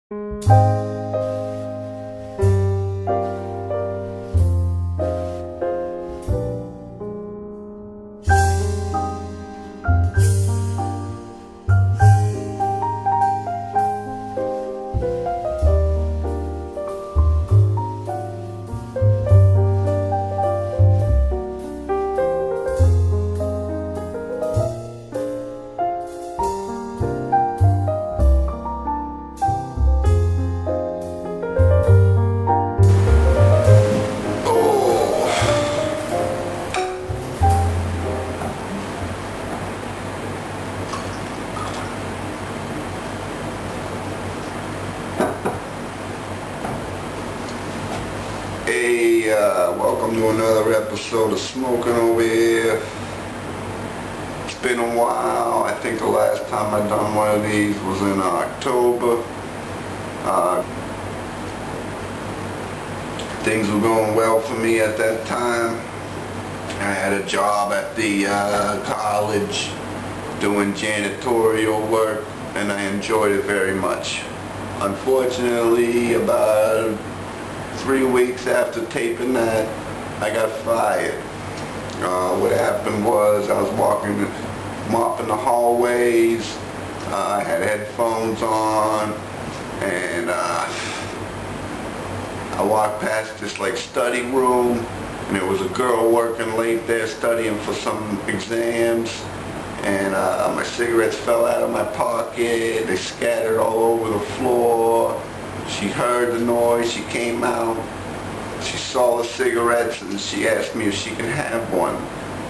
Hey, welcome to another episode of Smoking over here. It's been a while. I think the last time I done one of these was in October. Things were going well for me at that time. I had a job at the college doing janitorial work, and I enjoyed it very much. Unfortunately, about 3 weeks after taping that, I got fired. What happened was I was mopping the hallways. I had headphones on, and I walked past this study room, and there was a girl working late there studying for some exams, and my cigarettes fell out of my pocket. They scattered all over the floor. She heard the noise, she came out, she saw the cigarettes, and she asked me if she could have one.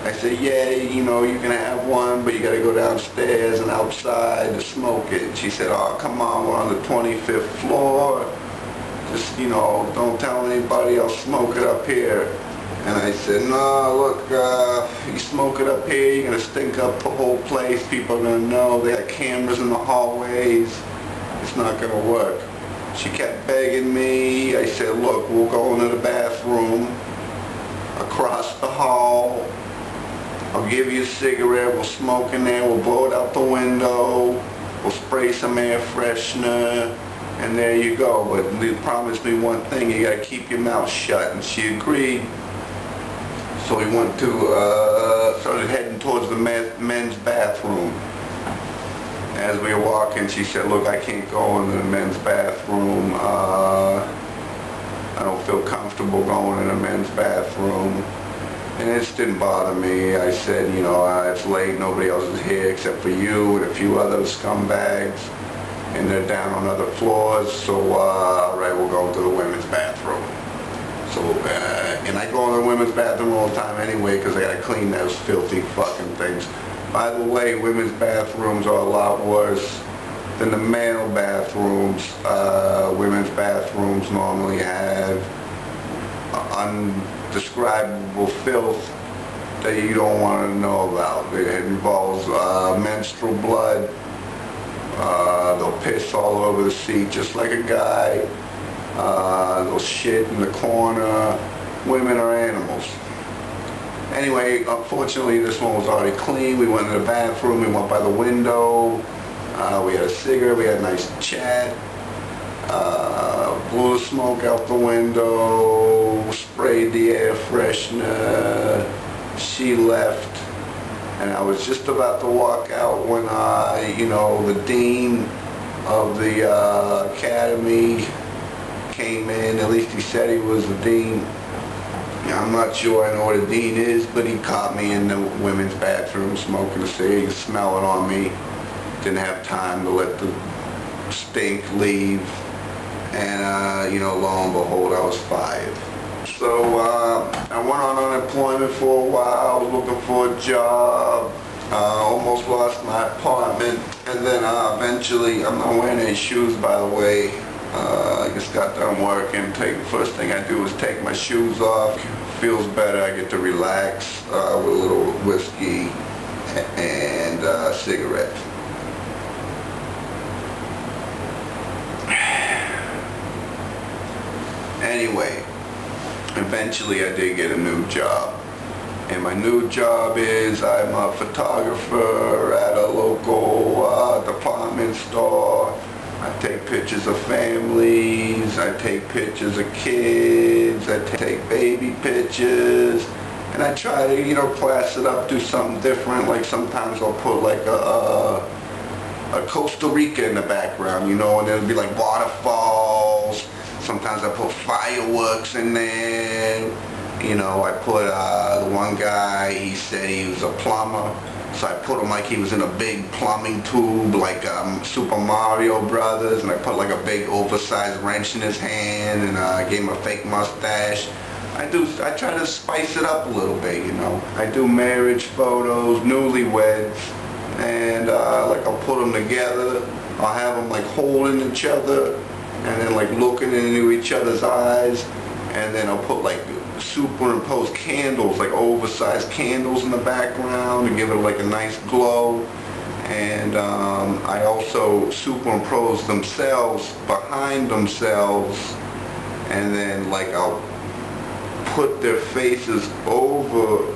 I said, yeah, you can have one, but you gotta go downstairs and outside to smoke it. She said, oh, come on, we're on the 25th floor. Just, don't tell anybody, I'll smoke it up here. And I said, no, look, you smoke it up here, you're gonna stink up the whole place, people are gonna know, they got cameras in the hallways, it's not gonna work. She kept begging me. I said, look, we'll go into the bathroom across the hall. I'll give you a cigarette. We'll smoke in there. We'll blow it out the window. We'll spray some air freshener. And there you go. But you promised me one thing. You got to keep your mouth shut. And she agreed. So we went to, started heading towards the men's bathroom. As we were walking, she said, look, I can't go into the men's bathroom. I don't feel comfortable going in the men's bathroom. And it didn't bother me. I said, it's late, nobody else is here except for you and a few other scumbags. And they're down on other floors, so, all right, we'll go to the women's bathroom. So, and I go in the women's bathroom all the time anyway, because I gotta clean those filthy fucking things. By the way, women's bathrooms are a lot worse than the male bathrooms. Women's bathrooms normally have undescribable filth that you don't want to know about. It involves menstrual blood. They'll piss all over the seat just like a guy. They'll shit in the corner. Women are animals. Anyway, unfortunately, this one was already clean. We went to the bathroom, we went by the window, we had a cigarette, we had a nice chat, blew the smoke out the window, sprayed the air freshener. She left, and I was just about to walk out when, the dean of the academy came in. At least he said he was the dean. I'm not sure I know what a dean is, but he caught me in the women's bathroom smoking a cigarette, smelling on me. Didn't have time to let the stink leave, and lo and behold, I was fired. So I went on unemployment for a while, looking for a job. Almost lost my apartment, and then eventually, I'm not wearing any shoes, by the way. I just got done working. First thing I do is take my shoes off. Feels better. I get to relax with a little whiskey and a cigarette. Anyway, eventually I did get a new job. And my new job is I'm a photographer at a local department store. I take pictures of families, I take pictures of kids, I take baby pictures, and I try to, you know, class it up, do something different. Like sometimes I'll put like a Costa Rica in the background, you know, and it'll be like waterfalls. Sometimes I put fireworks in there. You know, I put the one guy, he said he was a plumber, so I put him like he was in a big plumbing tube, like Super Mario Brothers, and I put like a big oversized wrench in his hand, and I gave him a fake mustache. I try to spice it up a little bit, you know. I do marriage photos, newlyweds, and like I'll put them together. I'll have them like holding each other, and then like looking into each other's eyes, and then I'll put like superimposed candles, like oversized candles in the background to give it like a nice glow. And I also superimpose themselves behind themselves, and then like I'll put their faces over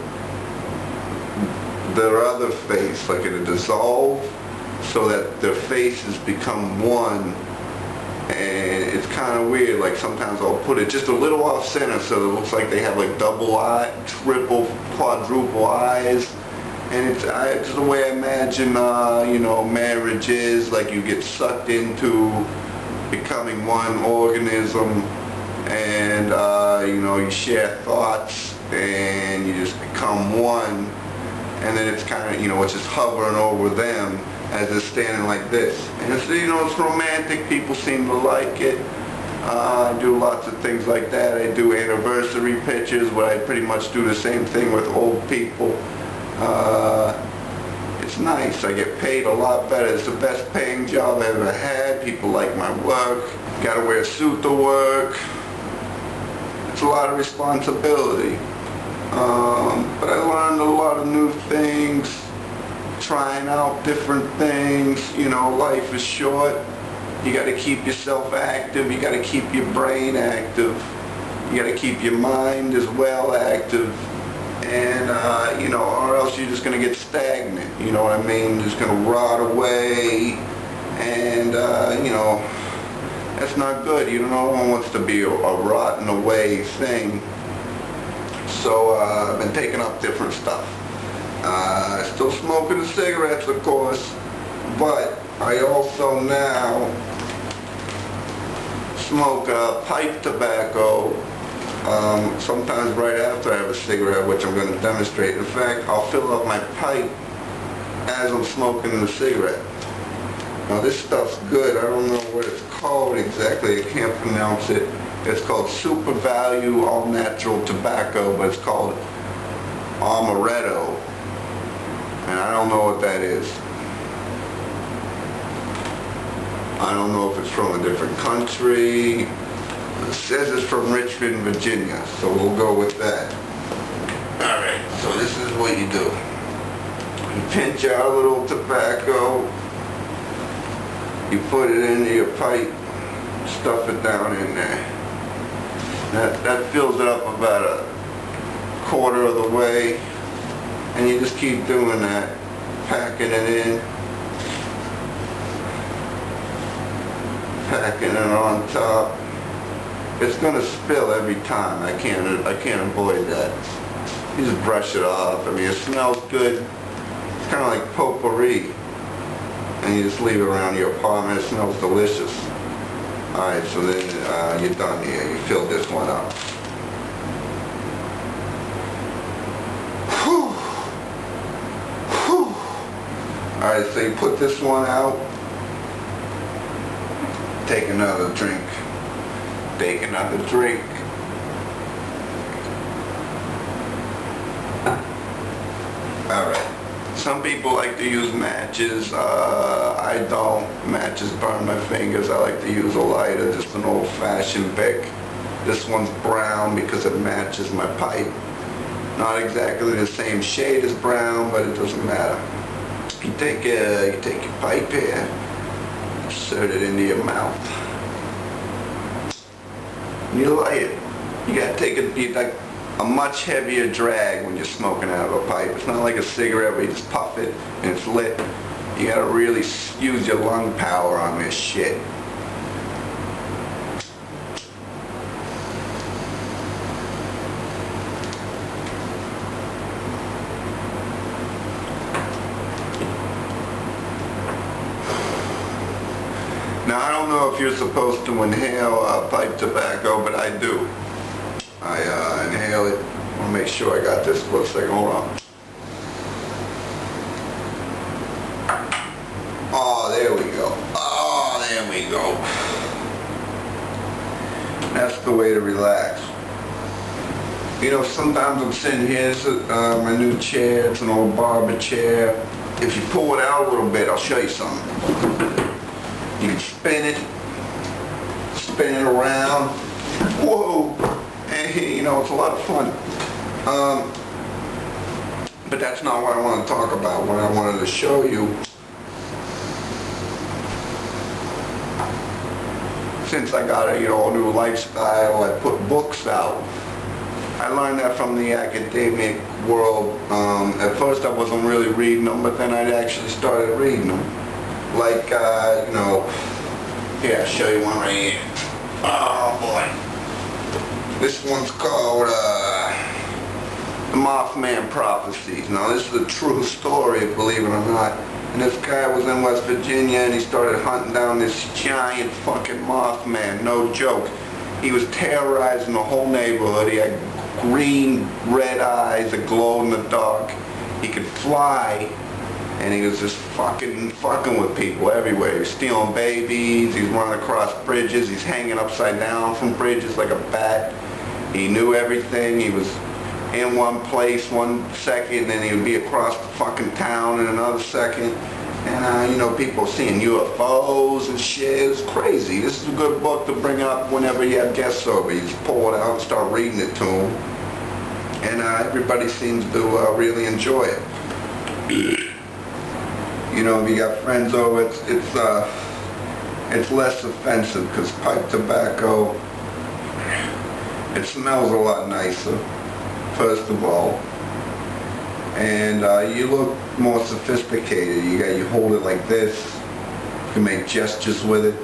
their other face, like it'll dissolve, so that their faces become one. And it's kind of weird, like sometimes I'll put it just a little off center so it looks like they have like double eye, triple, quadruple eyes. And it's just the way I imagine, you know, marriage is. Like you get sucked into becoming one organism, and you know, you share thoughts and you just become one. And then it's kind of, you know, it's just hovering over them as they're standing like this. And it's, you know, it's romantic. People seem to like it. I do lots of things like that. I do anniversary pictures where I pretty much do the same thing with old people. It's nice. I get paid a lot better. It's the best paying job I've ever had. People like my work. Gotta wear a suit to work. It's a lot of responsibility. But I learned a lot of new things, trying out different things. You know, life is short. You got to keep yourself active. You got to keep your brain active. You got to keep your mind as well active. And, you know, or else you're just going to get stagnant. You know what I mean? You're just going to rot away. And, you know, that's not good. You know, no one wants to be a rotting away thing. So I've been taking up different stuff. Still smoking the cigarettes, of course, but I also now smoke pipe tobacco, sometimes right after I have a cigarette, which I'm going to demonstrate. In fact, I'll fill up my pipe as I'm smoking the cigarette. Now this stuff's good. I don't know what it's called exactly. I can't pronounce it. It's called Super Value All Natural Tobacco, but it's called Amaretto. And I don't know what that is. I don't know if it's from a different country. It says it's from Richmond, Virginia, so we'll go with that. Alright, so this is what you do. You pinch out a little tobacco, you put it into your pipe, stuff it down in there. That fills it up about a quarter of the way, and you just keep doing that, packing it in, packing it on top. It's gonna spill every time. I can't avoid that. You just brush it off. I mean, it smells good. It's kind of like potpourri, and you just leave it around your apartment. It smells delicious. Alright, so then you're done here. You fill this one up. Whew. Whew. Alright, so you put this one out. Take another drink. Take another drink. Alright. Some people like to use matches. I don't. Matches burn my fingers. I like to use a lighter, just an old-fashioned Bic. This one's brown because it matches my pipe. Not exactly the same shade as brown, but it doesn't matter. You take your pipe here, insert it into your mouth. You light it. You gotta take a much heavier drag when you're smoking out of a pipe. It's not like a cigarette where you just puff it and it's lit. You gotta really use your lung power on this shit. Now I don't know if you're supposed to inhale pipe tobacco, but I do. I inhale it. I want to make sure I got this for a second. Hold on. Oh, there we go. Oh, there we go. That's the way to relax. You know, sometimes I'm sitting here, this is my new chair, it's an old barber chair. If you pull it out a little bit, I'll show you something. You can spin it around. Whoa! Hey, you know, it's a lot of fun. But that's not what I want to talk about. What I wanted to show you, since I got a new lifestyle, I put books out. I learned that from the academic world. At first I wasn't really reading them, but then I actually started reading them. Like, here, I'll show you one right here. Oh boy. This one's called The Mothman Prophecies. Now this is a true story, believe it or not. And this guy was in West Virginia and he started hunting down this giant fucking Mothman, no joke. He was terrorizing the whole neighborhood. He had green, red eyes that glowed in the dark. He could fly, and he was just fucking with people everywhere. He was stealing babies, he's running across bridges, he's hanging upside down from bridges like a bat. He knew everything. He was in one place 1 second, and he would be across the fucking town in another second. And people seeing UFOs and shit. It's crazy. This is a good book to bring up whenever you have guests over. You just pull it out and start reading it to them. And everybody seems to really enjoy it. You know, if you got friends over, it's less offensive, because pipe tobacco, it smells a lot nicer, first of all. And you look more sophisticated. You hold it like this. You can make gestures with it.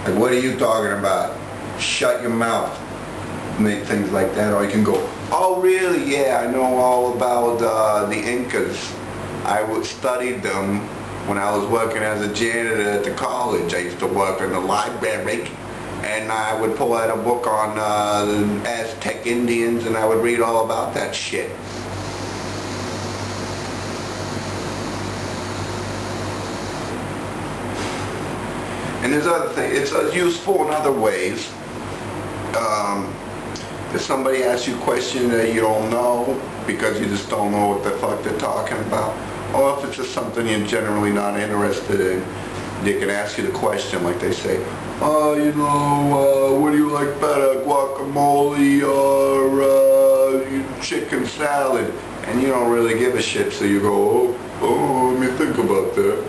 Like, what are you talking about? Shut your mouth. Make things like that. Or you can go, oh really? Yeah, I know all about the Incas. I studied them when I was working as a janitor at the college. I used to work in the library, and I would pull out a book on the Aztec Indians, and I would read all about that shit. And there's other things. It's useful in other ways. If somebody asks you a question that you don't know because you just don't know what the fuck they're talking about, or if it's just something you're generally not interested in, they can ask you the question, like they say, what do you like better, guacamole or chicken salad? And you don't really give a shit, so you go, oh, let me think about that.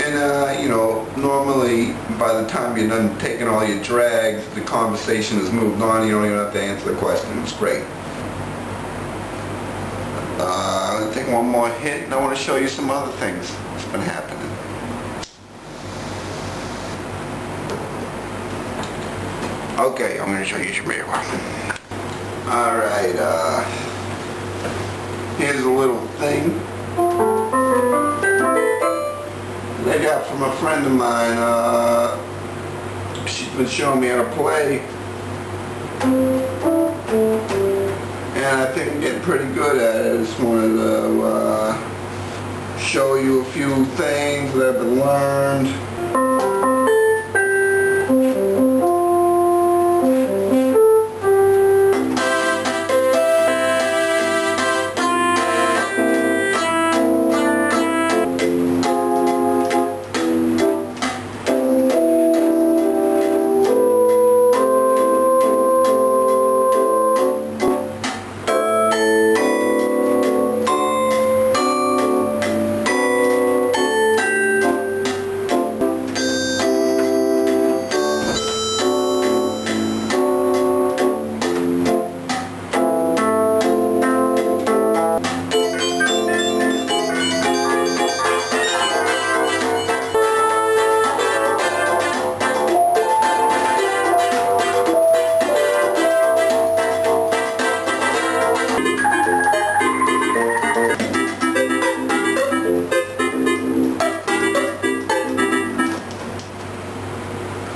And normally by the time you're done taking all your drags, the conversation has moved on. You don't even have to answer the question. It's great. I'm going to take one more hit, and I want to show you some other things that's been happening. Okay, I'm going to show you some real one. Alright, here's a little thing I got from a friend of mine. She's been showing me how to play, and I think I'm getting pretty good at it. I just wanted to show you a few things that have been learned.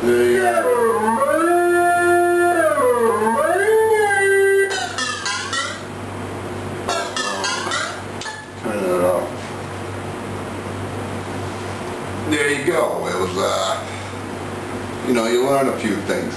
There you have it. Turn it off. There you go. It was, you learn a few things.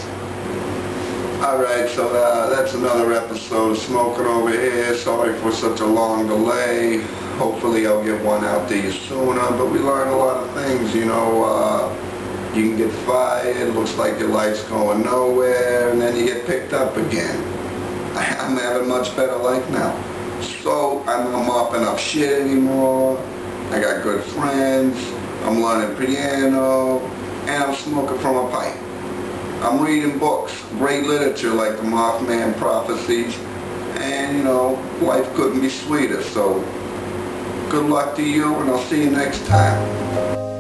Alright, so that's another episode of Smoking Over Here. Sorry for such a long delay. Hopefully I'll get one out to you sooner. But we learned a lot of things, you can get fired, looks like your life's going nowhere, and then you get picked up again. I'm having a much better life now. So I'm not mopping up shit anymore. I got good friends. I'm learning piano, and I'm smoking from a pipe. I'm reading books, great literature like the Mothman Prophecies, and life couldn't be sweeter. So good luck to you, and I'll see you next time.